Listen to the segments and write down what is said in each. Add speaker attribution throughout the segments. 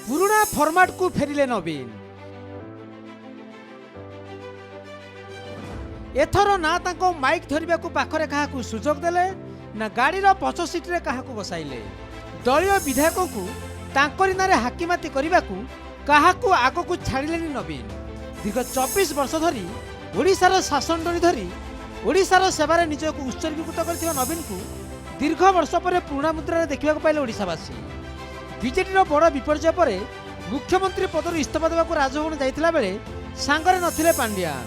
Speaker 1: पुराना फॉर्मेट को फेरिले नवीन। एथर ना तांको माइक धरिबा को पाखरे काहाकू सुजोग देले ना गाड़ीर पछ सीट्रे काहाकू बसाइले। दलीय विधायकों को तांकरी नारे हाकिमाती करने काहाकू आगकू छाड़िलेनी नवीन। दीर्घ 24 वर्ष धरी ओडिशार शासन डोरी धरी ओडिशार सेवारे निजक उत्सर्गीकृत कर नवीन को दीर्घ वर्ष पर पुराना मुद्रा देखा पाइले ओडिशावासी। बीजेडी बड़ विपर्य पर मुख्यमंत्री पदर इस्तीफा देवाक राजभवन जाइथिला बेले सांगरे नथिले पांड्यान।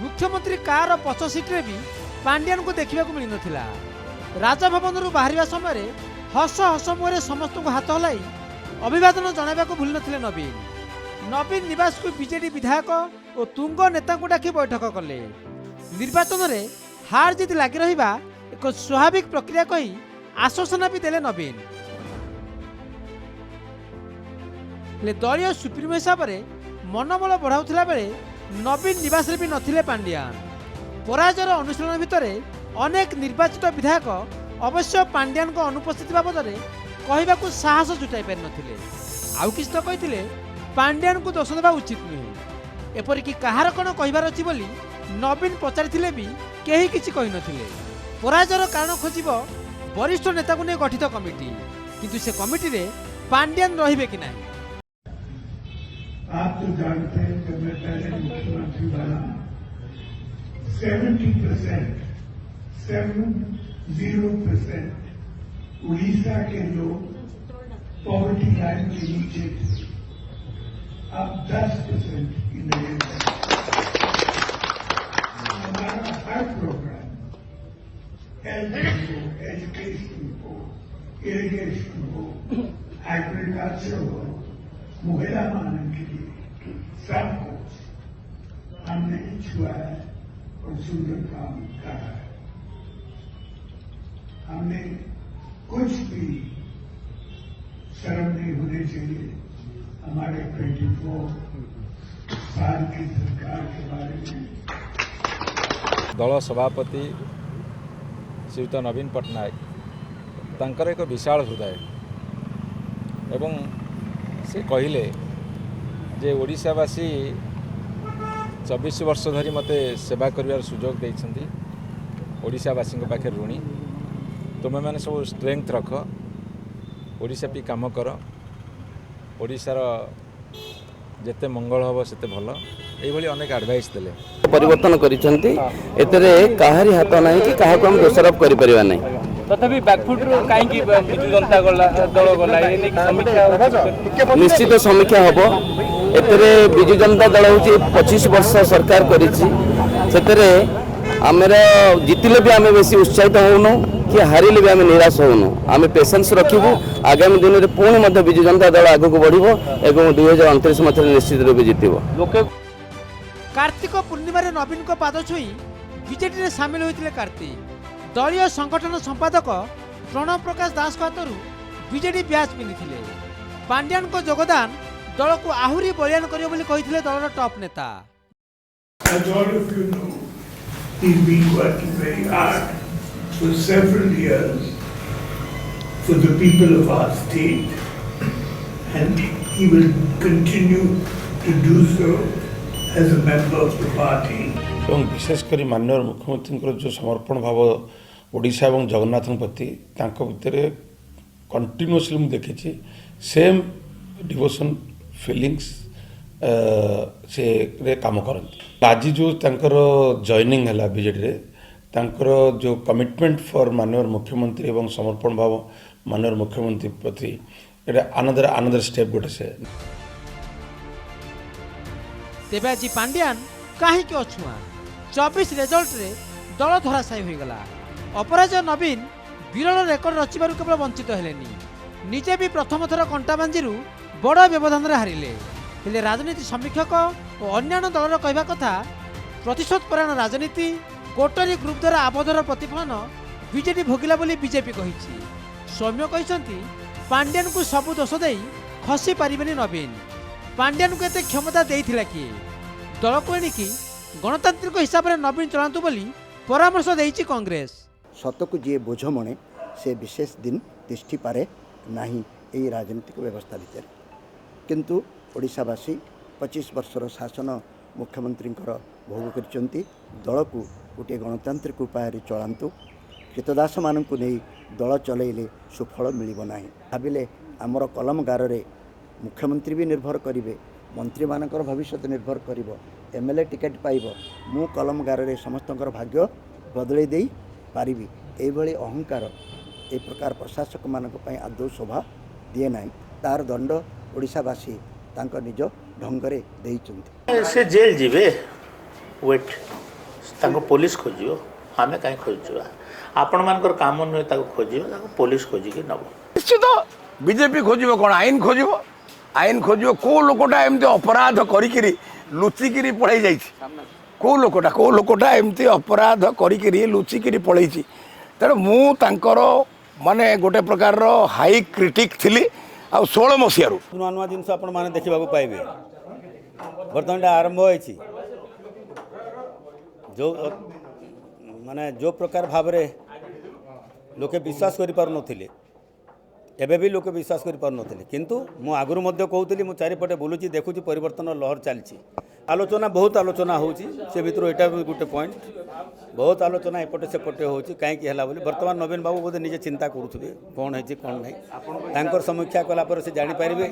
Speaker 1: मुख्यमंत्री कार पछ सीट्रे भी पांड्यान को देखा मिल नथिला। राजभवन बाहर समय हस हस मुहरे समस्त को हाथ हलाई अभिवादन जणाइबा भूल नथिले नवीन। नवीन निवास को बीजेडी विधायक और तुंग नेता को डाकी बैठक कले। निर्वाचन में हार जीत लगी रहा एक स्वाभाविक प्रक्रिया कही आश्वासन भी देले नवीन। दलीय सुप्रीमो हिसाब से मनोबल बढ़ाऊला बेले नवीन निवास भी नथिले पांड्यान। पराजयर अनुशीलन भितर अनेक निर्वाचित विधायक अवश्य पांड्यान को अनुपस्थित बाबद कहवाक साहस जुटाई पारि नथिले। आउ किछ तो कहिथिले पांड्यान को दोष देवा उचित नुहे। एपरिक कहार कौन कहबार अच्छी बोली नवीन पचारि भी केही किछि कहि नथिले। पराजयर कारण खोजिब वरिष्ठ नेता को नहीं गठित कमिटी, किंतु से कमिटी रे पांड्यान रहिबे कि नहीं।
Speaker 2: आप तो जानते हैं जब मैं पहले मुख्यमंत्री बना 70% उड़ीसा के लोग पॉवर्टी लाइन के नीचे थे। अब 10% की नजर हमारा हर प्रोग्राम हेल्थ हो, एजुकेशन हो, इरिगेशन हो, एग्रीकल्चर हो, महिला मानव के लिए सब कुछ हमने छुआ है और सुंदर काम करा है। हमने कुछ भी शर्म नहीं होने चाहिए हमारे 24 साल की सरकार के बारे में।
Speaker 3: दल सभापति श्रीयुत नवीन पट्टनायक तांकर एक विशाल हृदय एवं से कहले जे ओडिशावासी 24 वर्ष धरी मते सेवा करिवार सुजोग देइछन्ती। ओडिशावासी पाखे ऋणी तुमे मैंने सब स्ट्रेंथ रख ओडिशा भी काम कर ओडिशार जेते मंगल हम सेते भल ये अनेक एडवाइस देले
Speaker 4: परिवर्तन करिसेंती। एतरे काहारी हाथ नाही कि काहाको हम दोषारोप करि परिबा नाही।
Speaker 5: तथापि बैकफुट काई कि बिजु जनता दल गला एने समीक्षा
Speaker 4: निश्चित समीक्षा हबो। एतरे बिजु जनता दल होची 25 वर्ष सरकार करिछि। सेतरे आमेरा जितिले भी आमे बेसी उत्साहित होउनो कि हारिले भी आमे निराश होउनो। आमे पेशेंस रखिबु। आगामी दिन रे पुणी मध्य बिजु जनता दल आगु को बढ़िबो एवं 2029 मध्य निश्चित रूप जितिबो।
Speaker 1: कार्तिक पूर्णिमा रे नवीन को पाद छुई बीजेडी रे शामिल होइतिले कार्तिक। दलीय संगठन संपादक प्रणव प्रकाश दास को हाथरू बीजेडी ब्याज पिंधिथिले। पांड्यान को योगदान दल को आहुरी बलियान करियो बोली कहिथिले दलर टॉप नेता।
Speaker 2: As all of you know, he's been working very hard for several years for the people of our state, and he will continue to do so as a member of the party.
Speaker 6: এবং বিশেষকরি মাননীয় মুখ্যমন্ত্রীଙ୍କର जो समर्पण भाव ओडिशा और जगन्नाथ प्रति भितर continuously मुझे देखी सेम डिवोशन फीलिंग्स से काम करती। आज जो जॉइनिंग है बीजेडी रे जो कमिटमेंट फॉर माननीय मुख्यमंत्री और समर्पण भाव माननीय मुख्यमंत्री प्रति अनदर स्टेप गोटे से।
Speaker 1: तेबे आज पांड्यान कहीं अछुआ 24 रिजल्ट रे दल धराशायी हो गला। अपराजय नवीन विरल रेकर्ड रचिबारु केवल वंचित हेलेनी, निजे भी प्रथम थर कंटाबांजीरु बड़ व्यवधान रे हारिले। हेले राजनीति समीक्षक और अन्य दलर कहवा कथा प्रतिशोध परायण राजनीति कोटरी ग्रुप द्वारा आबोधर प्रतिफलन बीजेडी भोगिला बोली बीजेपी कहिछि। सौम्य कहिसंती पांड्यान को सब दोष देई खसी पारिबेनी नवीन। पांड्यान को एते क्षमता देइथिला किए? दल को एणिकी गणतांत्रिक हिसाब से नवीन चलांतु बोली परामर्श देइछि कांग्रेस।
Speaker 7: सत को जी बोझ मणे से विशेष दिन तिष्ठि पारे नहीं यही राजनीतिक व्यवस्था भितर किंतु ओडिशावासी 25 वर्षर शासन मुख्यमंत्री भोग कर दल को गोटे गणतांत्रिक उपाय चलांतु कृतदास मान नहीं दल चलैले सुफल मिल ना भाविले आमर कलम गार मुख्यमंत्री भी निर्भर करेंगे मंत्री मानकर भविष्य निर्भर कर एमएलए टिकेट पाइब मु कलम गार समस्त भाग्य बदल दे पारि यही अहंकार ए प्रकार प्रशासक मान आदौ शोभा दिए ना तार दंड ओडिशावासी तांको निज ढंगरे देइचंती
Speaker 8: से जेल जीवे वेट तांको पुलिस खोजियो आमे काई खोजियो आपण मानकर काम न ताको खोजियो ताको पुलिस खोजी के नबो
Speaker 9: निश्चित बीजेपी खोजिबो कोन आईन खोजिबो को लोकटा एमती अपराध करिकिरी लुचिकिरी पळाई जाईछि को लोकटा एमती अपराध करिकिरी लुचिकिरी पळाईछि तेणु मु तांकर माने गोटे प्रकार हाई क्रिटिक थिली आ 16 मसीहारू
Speaker 10: नुआ नुआ जिनस आपण माने देखिबा पाइबे बर्तमान आरंभ होइछि जो माने जो प्रकार भाव लोके विश्वास करि पार नथिले एबे भी लोके विश्वास करि पार नथिले किंतु मु आगुरु मध्य कहूतली मु चारिपटे बुलुची देखुची परिवर्तन लहर चलछि आलोचना बहुत आलोचना होउछि से भितर एटा गोटे पॉइंट बहुत आलोचना एपटे सेपटे होउछि काहे कि हला बोली वर्तमान नवीन बाबू बोधे निजे चिंता करूथबे कोन है कोन नै तांकर समीक्षा कला पर से जानि पारिबे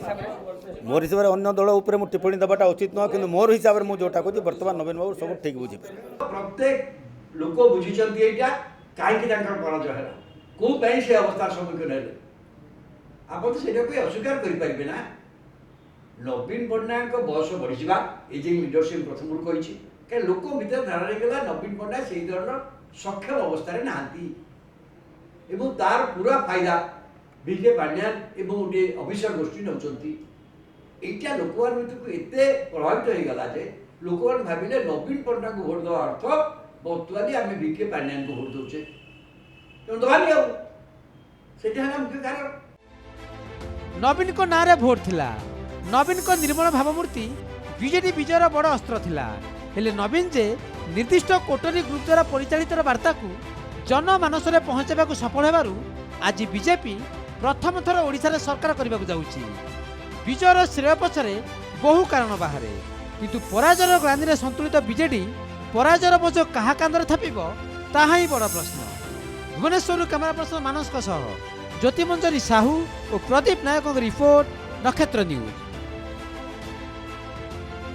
Speaker 10: मोर हिसाब रे अन्य दल ऊपर मु टिप्पणी दबाटा उचित न किंतु मोर हिसाब रे मु जोटा कहछि वर्तमान नवीन बाबू सब ठीक बुझि
Speaker 11: प्रत्येक लोक बुझिचंती एटा काहे कि तांकर पराजय हला को पई से अवस्था सम्मुखीन हेले आप तो सेटा कोई अस्वीकार करि पारिबे ना नवीन पट्टनायक बयस बढ़ीजा ये लीडरशिप प्रथम कही क्या लोक भर धारा गला नवीन पट्टनायक से दल सक्षम अवस्था ना तार पूरा फायदा विजय पांड्यान एवं गोटे अफिसर गोष्ठी नौकरी यहाँ लोक भितर एत प्रभावित हो गला जे लोक भाविले नवीन पट्टनायक को भोट देवा अर्थ बर्तमान आम विके पांड्यान को भोट दौचे तेणु दबानी आम मुख्य कारण
Speaker 1: नवीन को नारे भोट थिला नवीन को निर्मल भावमूर्ति बीजेडी विजयर बड़ अस्त्र थिला हेले नवीन जे निर्दिष्ट कोटरी ग्रुप द्वारा परिचालित वार्ता को जनमानस में पहुंचाइबा सफल हेबारु आज बीजेपी प्रथम थर ओडिशा रे सरकार करबा जाउछि विजयर श्रेय पछरे बहु कारण बाहरे किंतु पराजयर ग्लानि रे संतुलित बीजेडी पराजयर बोझ कहा कांदरे थापिबो ताहा ही बड़ प्रश्न भुवनेश्वर कैमरा पर्सन मानस ज्योतिमंजरी साहू और प्रदीप नायक रिपोर्ट नक्षत्र न्यूज।